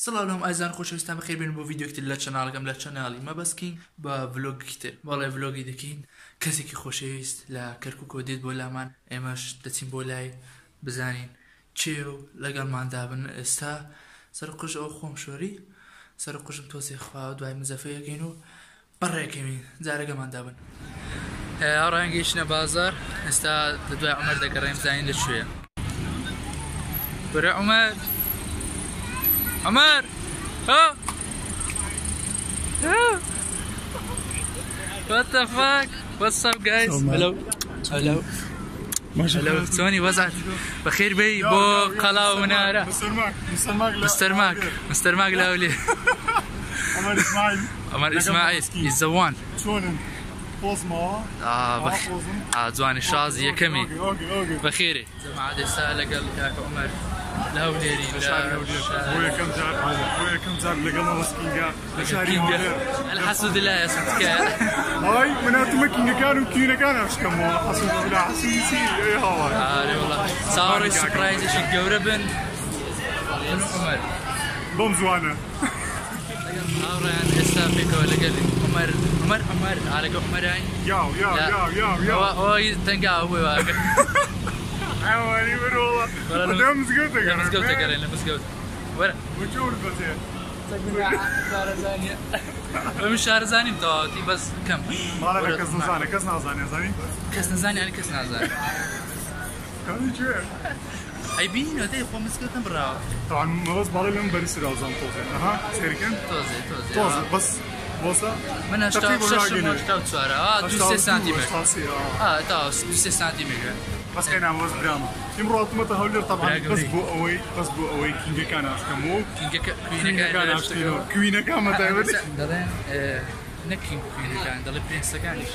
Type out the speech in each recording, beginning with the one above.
سڵاو لەم ئایزان خۆشەویستان بەخێر بێن بۆ ڤیدیۆکتر لە چەناڵەکەم لە چەناڵی مەبەستکین بە ڤلۆگیتر بەڵێ ڤلۆگی دەکەین کەسێکی خۆشەویست لە کەرکووکۆ دێت بۆ لامان ئێمەش دەچین بۆ لای بزانین چێ و لەگەڵماندا بن ئێستا سەرقژ ئەو خۆم شۆری سەرقژم تۆزێ خوا و دوای مزەفەیەکەین و بەڕێکەوین جارەگەماندا بن ئەڕایان گەیشتنە بازار ئێستا لە دوای عومەر دەگەڕێم بزانین لەکوێیە بەرە عومەر عمر ها what the fuck what's up guys hello ثواني وزعت بخير بي بو قلا ومنارة مستر ماك لاولي عمر اسماعيل is the one زواني شازي كمي بخيري جماعة السالة قال لك عمر لا وليري ويا كم زار لقنا مسكين الحسود الله يا سمتك هاي منات مكين كانوا كينا كانوا ايش كم حسود الله حسيسي اي هاي والله صار سبرايز شي قوربن عمر بوم زوانه اوران استافيك ولا قال عمر عليك عمر يا هو تنقا هو عوالي والله ده مسقوطة قرينا مسقوطة ورا وشو البزين شهرزانية مش شهرزاني متواتي بس كم ما لك كسنا زاني يعني كسنا زاني كان يجي عيبين وده يخو مسقوطة برا طبعا ما بس بالي لهم بريس رازان توزي سيركن توزي بس بوسا من اشتاو سوارا 2 سنتيمتر تا 2 سنتيمتر بس انا موز برام امرأة متهولر طبعا بس بو اوي كينجا كان اشكمو كينجا كان اشتينو كوينة كان متهولر دلين نكين كوينة كان دلين برنسا كانش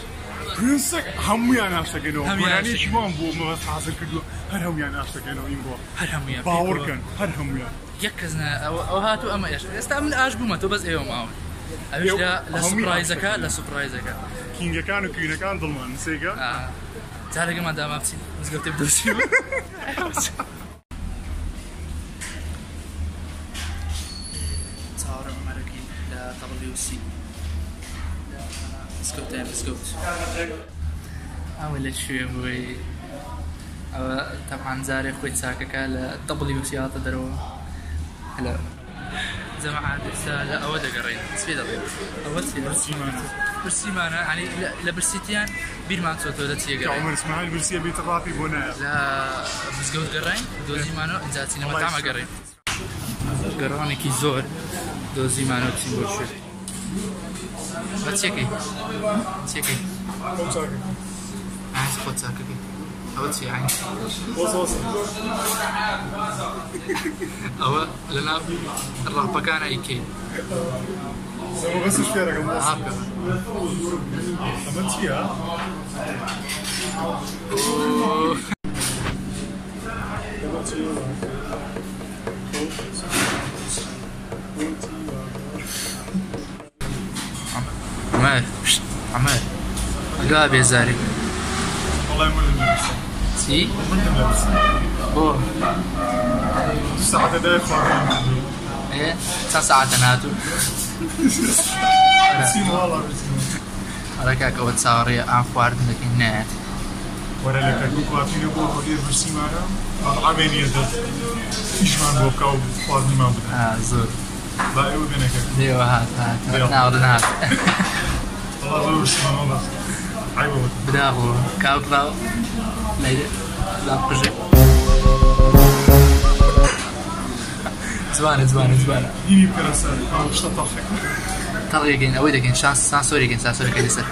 برنسا همو يعني اشتكينو يعني شمان بو ما بس حاسن كدو هر همو يعني اشتكينو امرأة هر همو يعني باور كان هر همو يعني يكزنا او هاتو اما ايش استعمل اجبو ما تو بس ايوه معاون أبيش لا سبرايزك كينجا كان وكوينة كان ظلمان نسيقا تعالى كمان دام أبتي بس قلت تبدو سيو صار أمريكي لا WC مسكوت أول شيء هو طبعا زاري خوي ساكك على WC أتدرو هلا جماعة لا أود أقرين سفيد أبي أود برسيمانة يعني لبرسيتيان بيرمان صوتو ده تيجي عمر اسماعيل برسيه بيتقاطي بناء لا بس قلت قرين دوزي مانو إنزاتي لما تعمل قرين قراني كي زور دوزي مانو تيجي بوشة بتشيكي عايز خد ساكي أول شيء عين أو لنا الرهبة كان أيكي بس إيش فيها رقم أمنت فيها عمال قاب يا زاري والله يمر سي اوه ساعة دايخة ايه ساعة ناتو برسيمة والله ركاك أود ساوري عن خوارد لك النات ورا لك الكوكو فيني بو خدير برسيمة أنا عبيني يدد فيش مان بوكاو خوارد ما بدنا زور لا ايوه بينك ديو هات ناخذ والله زور برسيمة والله عيبه بداخل كاوكلاو لا بقجي زبانة يني بكرسال أو مش تطفق طلقين أودكين سانسوريكين لسه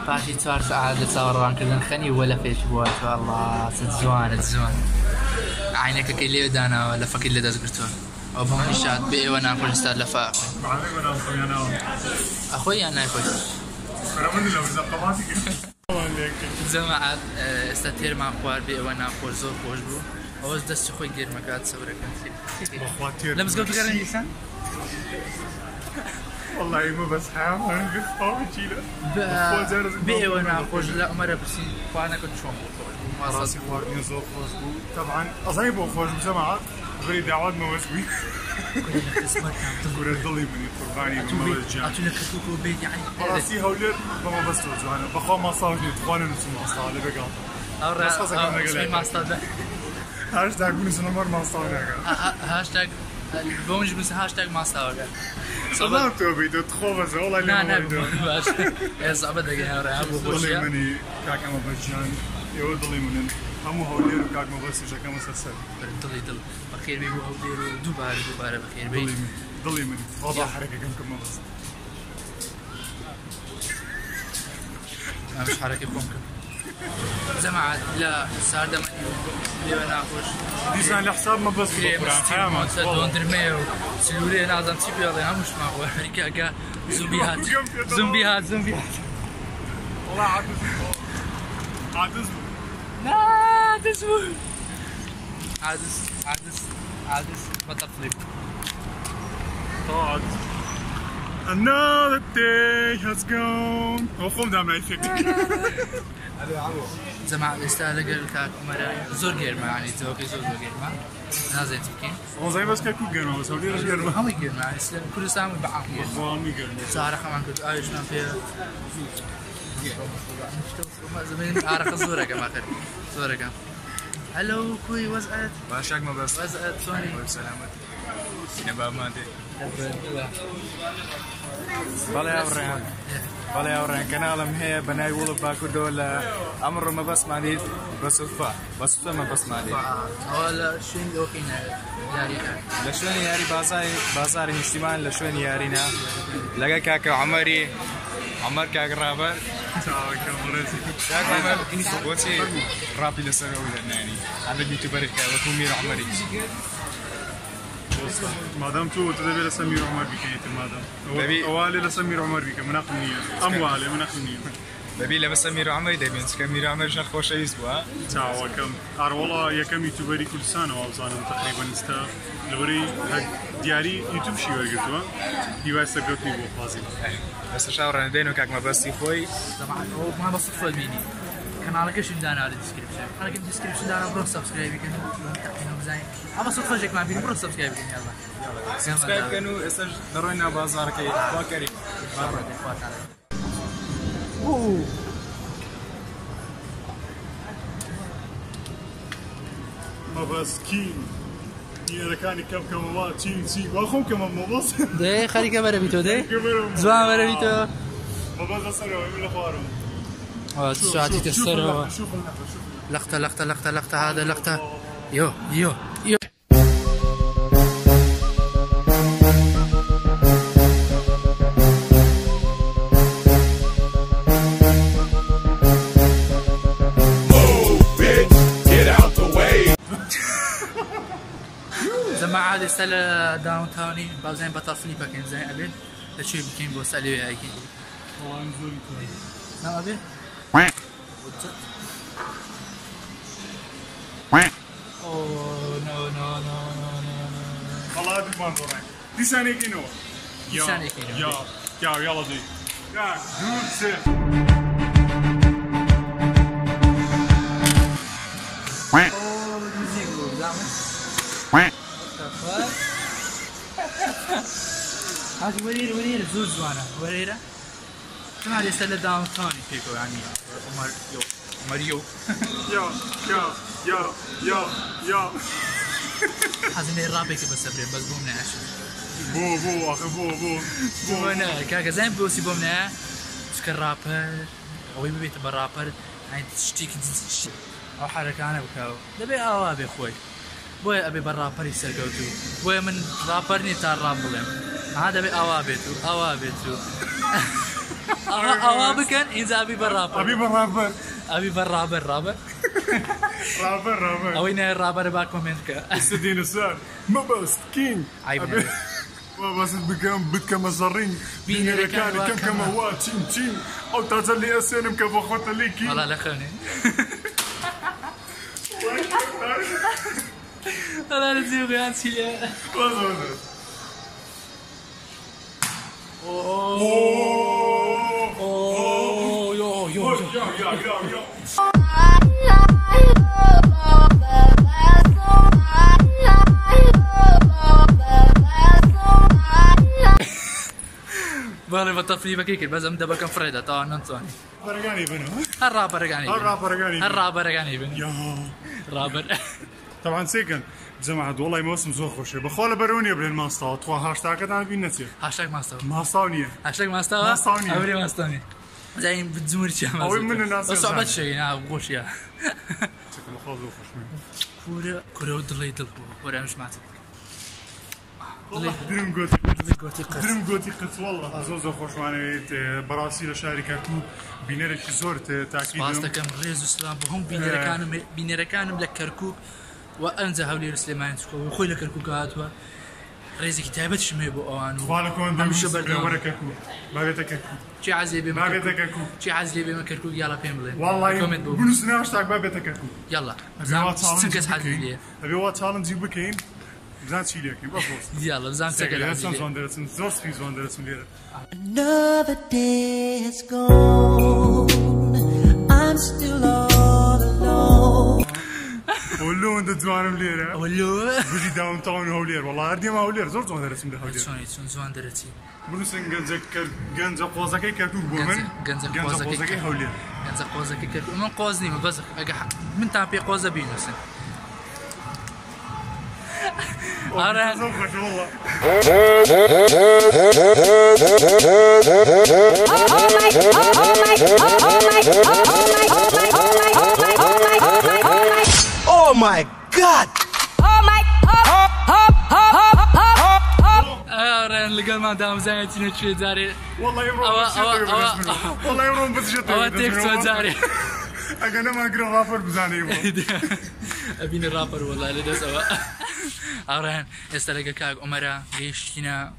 باشي 4 ساعات لتصوران كذا خني ولا فيش بوات والله زوانة عينك كيلي ودانا ولا فكيل اللي دازقرتون أو بماني شاد بإيه وانا أقول استاد لفاق أخوي أنا أخوي جماعة استثير مع خوار بي وانا خوار زور خوش بو اوز دست خوي غير مكات صبرك انت لمس قلت قرن لسان والله ما بس حام بي وانا خوش لا مرة بس وانا كنت شوم راسي خوار نزول خوش بو طبعا اصيبو خوش بجماعة بري دعوات ما بسوي كورة ضلي من قرباني من مولد جان أتولى كتوكو بيت يعني راسي هولر ما بس توزعنا بخوا ما صارني تخوانا نسمع صار لبقى أورا بس خلاص أكمل شيء ما استاد هاشتاج بنس نمر ما صار هاشتاج بونج بس هاشتاج ما استاد صلاة توبي تخو بس والله لا باش يا صعبة دقيقة أورا أبو ضلي خوشيا مني كاك أما بجان يو ضلي من همو هولر كاك ما بس جاك مسلسل ضل بخير بيبو هولير دوباره بخير بي ضلي مني وضع حركة كم ما بس مش حركة ممكن جماعة لا صار دم اللي بناخوش ديزاين الحساب ما بس ما تصدقون درميو سلوري نازم تيبي الله مش ما هو حركة زومبيهات والله عادز لا تسوي عادس بطل فليب طاد Another day has gone. وقوم دام رايفك. جماعة الاستهلاك الكاك مراي زور جيرما يعني زوجي زور جيرما نازل تبكين. هو زي بس كاكو جيرما بس هولي رش جيرما. هم جيرما كل سام بعام جيرما. هم جيرما. صار كمان كنت عايش ما فيها. زمان أعرف زورك ما خير زورك. هلو كوي وزقت. باشاك ما بس. وزقت سوني. سلامت. نبى ما دي. بلا يا وريان كنالم هي بناي ولد باكو دول أمر ما بس ما دي بس ما بس ما دي. ولا شين أوكينا يارينا. لشون ياري بازار اجتماع لشون يارينا. لقى كاك عمر كاك رابر. كاك عمر إني فوتي رابي لسه ولا ناني. عندك يوتيوبر كاك وكمير عمري. مادام تو تدبي لسمير عمر بك انت مادام اوالي لسمير عمر بك مناقنيه اموالي مناقنيه دبي لبس سمير عمر دبي سمير عمر شخ خوش اسبوع تاع كم ار والله يا كم يوتيوبري كل سنه وابزانم تقريبا استا لوري دياري يوتيوب شي ورقتوا ديوا سقطني بو فاضي بس شاور دينو كاك ما بس خوي طبعا هو ما بس فول ميني كان على كش دانا على الديسكريبشن انا كنت الديسكريبشن دانا برو سبسكرايب كان تحتينه زين اما صوت فجك ما بين برو سبسكرايب يلا سبسكرايب كانوا اسج دروينا بازار كي باكري ما بس كين إذا كان كم ما تشين واخوك ما بص ده خلي كاميرا بيتو ده زوان كاميرا بيتو ما بس سروا من الخوارم شاتي تسروا لقطة هذا لقطة يو جماعة هذه سلة داون تاوني بعدين بطل فليبا كان زين قبل لشي بكين بوسألي هاي كين والله نزول لا أبي Oh no. والله هذه منظورين دي ثانية كينو يلا دي يا جود سير هذا وريرة زوج زوانا وريرة ما هذه سلة داون تاوني فيكو يعني ماريو يا حازم الرابك بس أبريم بس بومنا عشان بو أخي بو بومنا كاكا زين بوسي بومنا شكل رابر أو يبي تبى رابر يعني تشتيك أو حركة أنا بكاو دبي أبي أخوي بوي أبي برابر يسرقوتو بوي من رابرني تار رابلهم هذا أبي أوابتو أوابكن إنزا أبي برابر أبي برابر رابر أوين الرابر باكومنتك استدين السؤال ما بس كين عيب ما بس بكم مزارين بين ركان كم هو تين أو تجلي أسنم كبخوت ليكي والله لا خوني أنا نزيد غانسي Oh, أنا بطفلي بكيك بس أم دبل كم فريدة طبعا ننصاني برقاني بنو الرابر رقاني الرابر بن يا رابر طبعا سيكن جماعة والله موسم زور خوش بخوله بروني بلين ماستو تو هاشتاج انا بين نسي هاشتاج ماستو ماستونيه هاشتاج ماستو أمري ماستوني زي بتزمر شيء ما أو من الناس صعبة شيء نعم خوش يا سيكن خلاص زور خوش كورة ودلي دل كورة مش معتك والله درم قوتي قص والله زوزو خوش معنی براسيل شركة كو بينرك زور تأكيد باستا كم ريز وسلام بهم بينر كانوا لكركوك وأنزه هولي سليمان وخوي لكركوك هاتوا ريز كتابة شمي بو أوان فالكون دمش ورا كركوك ما بيتك كركوك شي عزيبي ما بيتك كركوك شي عزيبي ما كركوك يلا بيملي والله بنص ناشتاك ما بيتك كركوك يلا سنكس حالي أبي وات تالنت يجيب كين بزان شيء لكن بس يلا بزان سكر زوز في زوندرسون ليرة Another day has gone. I'm still all alone. ولو أنت زمان ليرة ولو بيجي داون تاون هولير والله أردي ما هولير زور زوندرسون ده هولير شلون زوان درتي بنوسن جنزة قوزكي كركوك بومن جنزة قوزكي هولير جنزة قوزكي كركوك من قوزني ما بس من تابي قوزة بينوسن أنا زوجك والله Oh my God! أنا لقى ما دام زين تشي زاري والله يمرون بس شتى أو تكسو زاري أنا ما أقرأ رابر بزاني أبين الرابر والله لدى سوا أوران استلقى كاك أمرا ليشتنا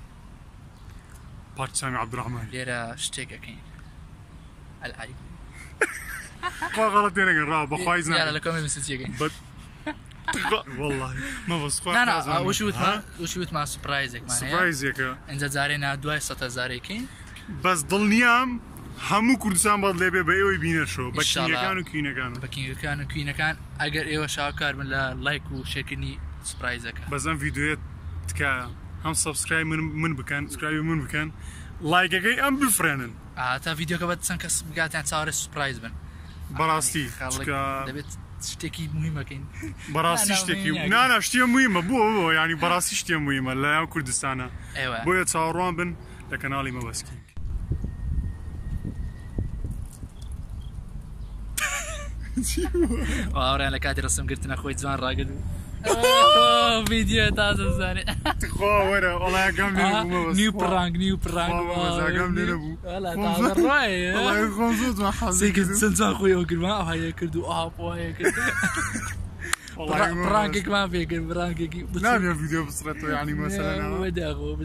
بارت سامي عبد الرحمن ليرا شتيكا كين العريق ما غلط أنا قرأ بخوايزنا يلا لكم مسجيكين والله ما بس لا لا وشوت مع سبرايزك معناها سبرايزك إنزا زارينا دواي سطا زاريكين بس ضل نيام همو كردستان بعد لبه بأيوه بينر شو بكين كانوا كينا كان أجر إيوه شاكر من لايك وشكني سبرايزك بس أنا فيديوهات تكا هم سبسكرايب من بكان سبسكرايب من بكان لايك أجي أم بفرنن تا فيديو كبد سنكس بقات يعني صار سبرايز بن براستي دبت شتكي مهمة كين براستي شتكي نا شتي مهمة بو يعني براستي شتي مهمة لا كردستان أيوة بو يتصورون بن لكنالي ما بسكين وأوري أنا كاتي رسم قلت أنا أخوي زمان راقد فيديو تازة زاني تخوا ورا والله قام نيو برانك قام لي نبو والله تازة راي والله خمسوت ما حظ سيكت سنسان أخوي أوكل ما هاي كردو وهاي كردو برانكك ما فيك برانكك نعم يا فيديو بصرته يعني مثلا بداغو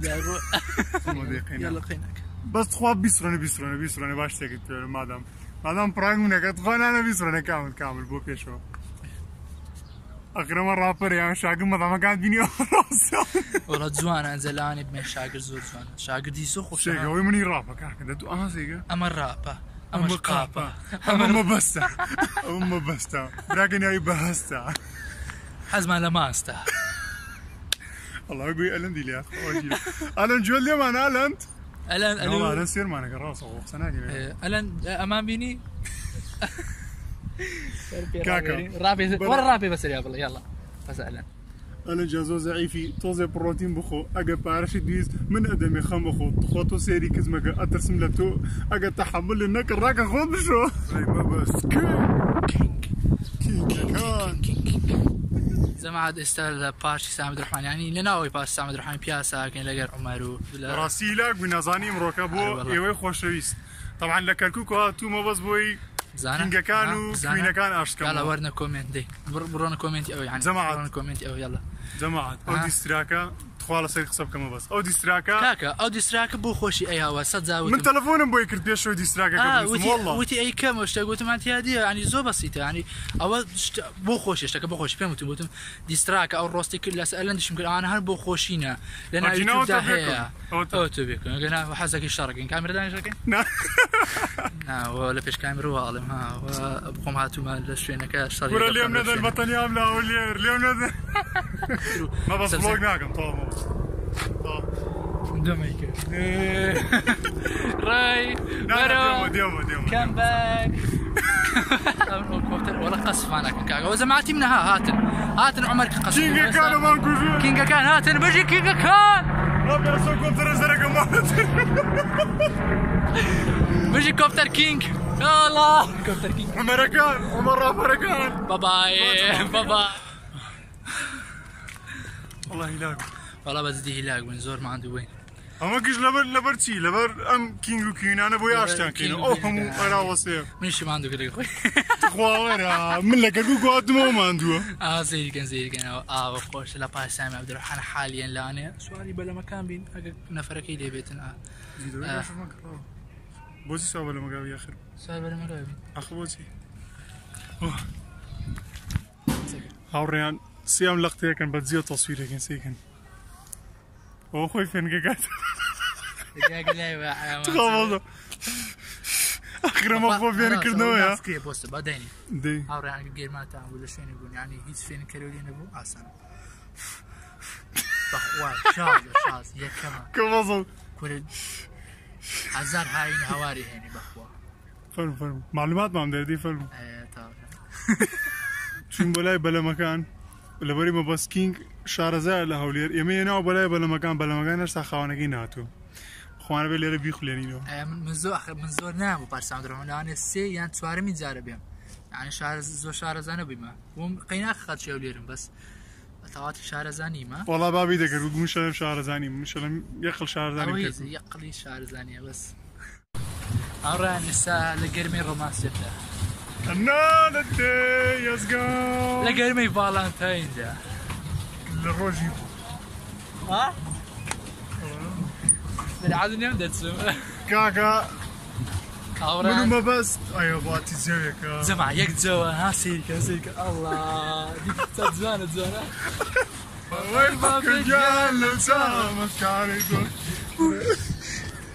يلا خينك بس تخوا بيسرني باش سكت مادام برانك منك تخوا أنا بيسرني كامل بو بيشو آخر مرة رابر يعني شاقر ما كان فيني والله زوان أنزلاني بمن شاقر زود زوان شاقر دي سوخ شيء هو مني رابا كده تو أنا سيجا أما الرابا أما القابا أما بستا لكن يا بهستا حزم على ماستا الله يقول ألن دي لي ألن جول اليوم أنا ألنت والله ألن سير معنا كراس أو سنة ألن أمام بيني كاكا رابي بس يا بالله يلا بس ألن أنا جازو زعيفي توزي بروتين بخو أجا بارش ديز من أدمي خم بخو تخوتو سيري كزمك أترسم لتو أجا تحمل النك الراكا خود بشو ما بس كينج زي ما عاد استل باش سامد الرحمن يعني لناوي باش سامد الرحمن بياسا كان لقر عمرو راسيلك بنظاني مركبو ايوه خوشويست طبعا لكركوكو تو ما بس بوي كينجا كانوا كوينا كان اشكم يلا ورنا كومنت دي برونا كومنت او يعني برونا كومنت او يلا جماعه اودي ستراكا تخوالا سير حساب كما بس اودي ستراكا كاكا اودي ستراكا بو خوشي اي هوا صد زاوت من تلفون بوي كرت بيش اودي ستراكا والله وتي اي كم واش قلت ما انت هذه يعني زو بسيطه يعني او بو خوشي اشتكى بو خوشي فهمت بوتم دي ستراكا او روستي كلها سالندش يمكن انا هل بو خوشينا لان هي او تبيك انا حزك الشرق كاميرا داني شرق ولا فيش كاميرا والله ما ابقوا هاتوا ما لشينك الشرق ورا اليوم نزل البطل ياملا اولير اليوم نزل ما بس فلوق ناقم طبعا دميك راي ديوم كم باك والله قصف انا كاكا واذا معتي منها هاتن عمرك قصف كينجا كان مانكو كينجا كان هاتن بجي كينجا كان ربي رسولكم ترى زرقا مالت بجي كوبتر كينج يا الله كوبتر كينج امريكان ومره امريكان باي باي والله هلاك والله بس دي هلاك من زور ما عنده وين اما كيش لبرتي لبر ام كينجو كين انا بويا اشتان كين او هم انا وصيف منش ما عنده كده اخوي خوارا من لك اقول قد ما عنده زي كان بخوش لا باي سامي عبد الرحمن حاليا لا انا سؤالي بلا مكان بين نفرك لي بيتنا بوزي سؤال بلا مقابي اخر سؤال بلا مقابي اخ بوزي هاوريان سيام لقطه كان بتزيد تصويره كان سيكن او خوي فين قاعد تخافوا اخر ما فو فين كرنو يا بص بعدين دي هاوريان غير ما تعمل ولا شيء يقول يعني هيك فين كارولين ابو احسن بخوار شاز يا كمان كم كل هزار هاي هواري هني بخوار فيلم معلومات ما عم دي فيلم طبعا شو بلاي بلا مكان ولا بري ما بس كينج شارزا له هولير يمينا وبلاي بلا مكان ارسا خوانگی ناتو خوانه بلي بيخلينينو من زور نام بارسام درون انا سي يعني توارمي جاربيم يعني شارزانه بما وقينا خد شوليرم بس توات شارزاني ما والله بابي دقر مش شارزاني مش يقل شارزاني يقلي شارزاني بس أراني الساعة لقرمي رومانسية another day has gone لقرمي فالنتاين ده الروجي ها؟ بالعادة نعم دتسم كاكا أوران منو ما بس أيوة باتي زوجك زمع يك زوا ها سيرك الله ديك تزوانة وين باك الجال لو سامت كاريكو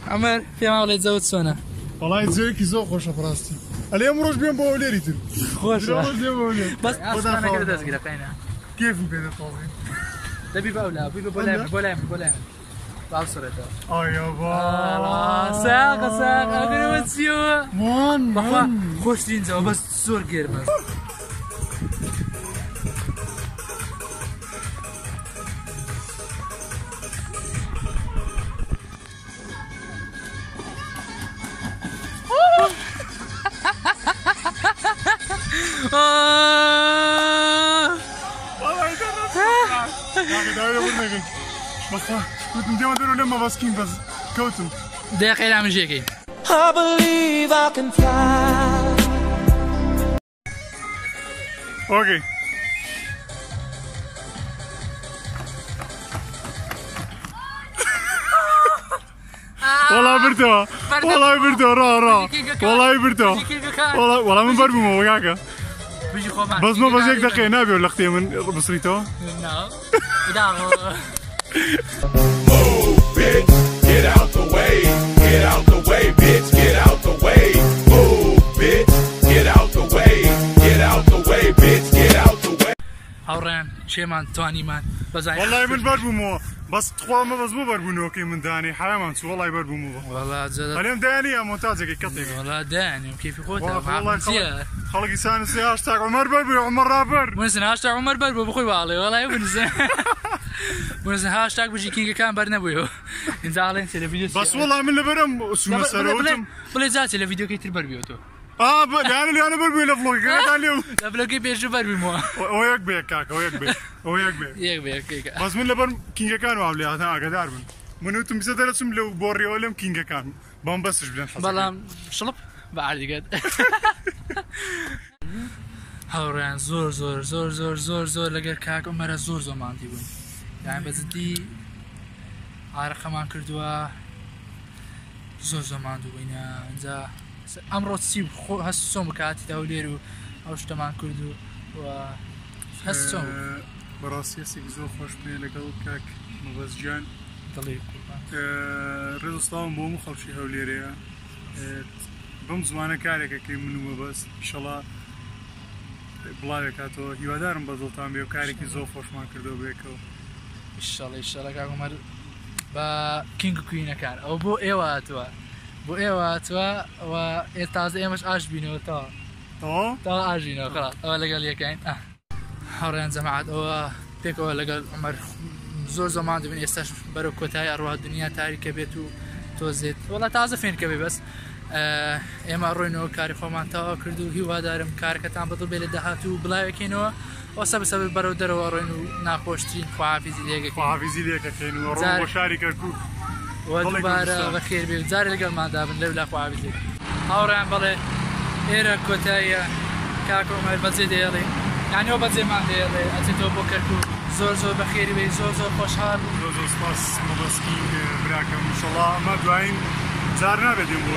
عمر في ما ولد زود سونا والله يتزوجك يزوق خوش براستي اليوم روج بين بوليري تل خوش روج بين بوليري بس أنا كده تسقي لقينا كيف بين الطاولين تبي بقولها بولا بعصرته يا با ساق أقرب تسيو مان خوش تنزل بس زور قرمز كنت ندير لما باسكين بس كوتم دقيقة نعمل جيكي I believe I can fly. اوكي والله برتوا را والله برتوا والله من بربو مو كاكا بس ما بس هيك دقيقة نابي ولا اختي من بصريتو نعم Move, bitch, get out the way. Get out the way, bitch, get out the way. Move, bitch, get out the way. Get out the way, bitch, get out the way. هوران شيمان تواني مان بزاي والله من بربو مو بس تخوا ما بس مو بربو نوكي من داني حرام انت والله بربو مو والله زاد اليوم داني يا مونتاجك كطيب والله داني كيف يخوتها والله خلق انسان سي هاشتاج عمر بربو عمر رابر ونسن هاشتاج عمر بربو بخوي والله والله ونسن هاشتاج بجي كينج كان برنبويو انت على انت الفيديو بس والله من لبرم شو مسروتم بلا ذات الفيديو كيتر بربيوتو يعني اللي انا بربي لفلوق قاعد عليهم لا بلوكي بيش بربي مو وياك بيك كاكا وياك بيك بس من لبرم كينج كان وعملي انا قاعد اعرف منو تم سدرتم لو بوري ولم كينج كان بام بس بلان حصل والله شلب بعد قد هوران زور لقر كاك عمر زور ما عندي وين يعني بزدي عارق ما كردوا زور ما عندي وين انزا امرو تسيب هالسوم كاتي توليرو او شتمان كردو و هالسوم براسي سيكزو خوش بي لقل كاك مبزجان طليق رزستان بومو خلشي هوليريا بم زمانه كارك كي منو بس ان شاء الله بلاي كاتو هیوادارم بەدڵتان بێ و کارێکی زۆر خۆشمان کردو بێکەوە ان شاء الله كاك عمر بە کینگ و کوینەکان ئەو بۆ ئێوە هاتووە و تازە ئێمەش ئاش بینەوە تا ئاژینەوە خلاص ئەوە لەگەڵ یەکەین هاوڕێیان جەماعەت ئەوە پێکەوە لەگەڵ عومەر زۆر زەمان دەبین ئێستاش بەرەو کۆتایی ئەڕوا دنیا تاریکە بێت و تۆزێت وەڵا تازە فێنکە بێ بەس ئێمە ڕۆینەوە کاری خۆمان تەواو کرد و هیوادارم کارەکەتان بەدڵ بێ لە داهات و بڵاوێکەینەوە وەسە بەسەب بەرەو دەرەوە ڕۆین و ناخۆشترین خواحافیزی لێگەکەین و ڕۆین بۆ شاری کەرکووک دووبارە بەخێر بێ جارێ لەگەڵماندا بن لەو لا خواحافیزێک هاوڕێیان بەڵێ ئێرە کۆتاییە کاکە عومەر بەجێ دەیەڵێ یانیەوە بەجێمان دەیەڵێ ئەچێتەوە بۆ کەرکووک زۆر بەخێری بێ زۆر خۆشحاڵ زۆر سپاس مەبەسکی براکەم ئینشەڵڵا ئەمە دوایین جار نابێتین بۆ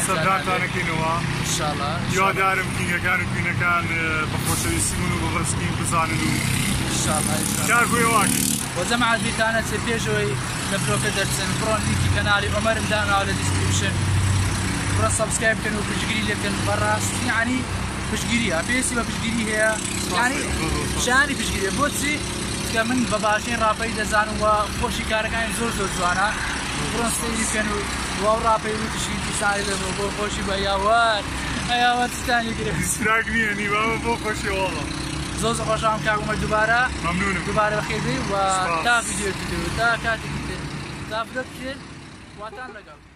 سەردارتانەکەینەوە ئینشاڵڵا یادارم کینگەکان و کوینەکان بە خۆشەویستیمون و بەبەسکین بزانن و کار بۆیە واکەین بۆ جەماعەت بیرتانە چێ پێشەوەی لە بلۆکە دەرچن بڕۆن لینکی کەناڵی عومەرم داناوە لە دیسکریپشن بڕۆ سەبسکرایب بکەن و پشتگیری لێکەن بەڕاستی یعنی پشتگیریە پێویستی بە پشتگیری هەیە یعنی شانی پشتگیریە بۆچی کە من بە باشین ڕاپەی دەزانم و خۆشی کارەکانی زۆر جوانە بڕۆن سەیری بکەن و واو ڕاپەی و تشکی دیسانی لەبەوە بۆ خۆشی بە یاوار تستانی گرفت سراک نییە نیوە بۆ خۆشی وەڵە زۆر خۆشحاڵم کاک عومەر مەمنونم دووبارە بەخێر بێ و تا ڤیدیۆ تا کاتێک تا بکرێت واتان لەگەڵ